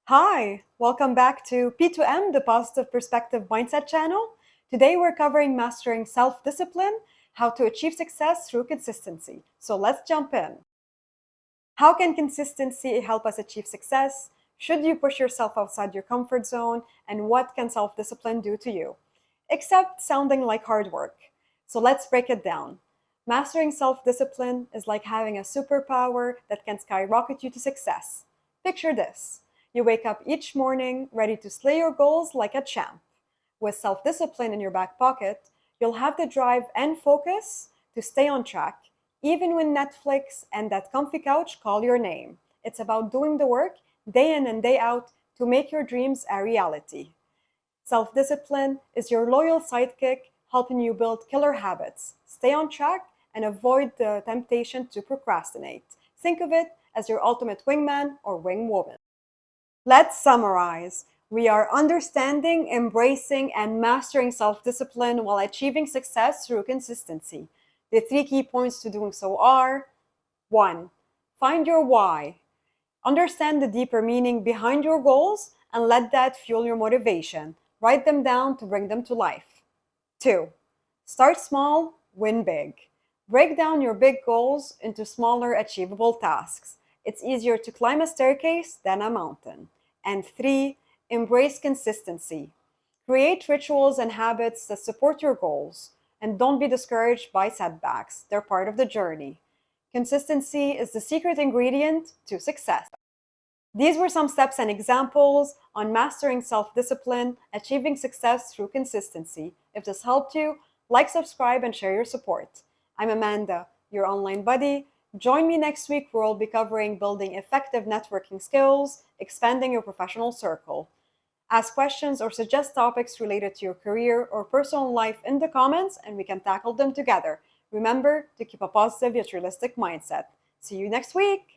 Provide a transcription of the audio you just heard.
Hi, welcome back to P2M, the Positive Perspective Mindset channel. Today we're covering mastering self-discipline, how to achieve success through consistency. So let's jump in. How can consistency help us achieve success? Should you push yourself outside your comfort zone? And what can self-discipline do to you? Except sounding like hard work. So let's break it down. Mastering self-discipline is like having a superpower that can skyrocket you to success. Picture this. You wake up each morning ready to slay your goals like a champ. With self discipline in your back pocket, you'll have the drive and focus to stay on track, even when Netflix and that comfy couch call your name. It's about doing the work day in and day out to make your dreams a reality. Self discipline is your loyal sidekick helping you build killer habits, stay on track, and avoid the temptation to procrastinate. Think of it as your ultimate wingman or wingwoman. Let's summarize. We are understanding, embracing, and mastering self discipline while achieving success through consistency. The three key points to doing so are: 1. Find your why. Understand the deeper meaning behind your goals and let that fuel your motivation. Write them down to bring them to life. 2. Start small, win big. Break down your big goals into smaller, achievable tasks. It's easier to climb a staircase than a mountain. And 3, embrace consistency. Create rituals and habits that support your goals. And don't be discouraged by setbacks, they're part of the journey. Consistency is the secret ingredient to success. These were some steps and examples on mastering self discipline, achieving success through consistency. If this helped you, like, subscribe, and share your support. I'm Amanda, your online buddy. Join me next week where we'll be covering building effective networking skills, expanding your professional circle. Ask questions or suggest topics related to your career or personal life in the comments, and we can tackle them together. Remember to keep a positive yet realistic mindset. See you next week.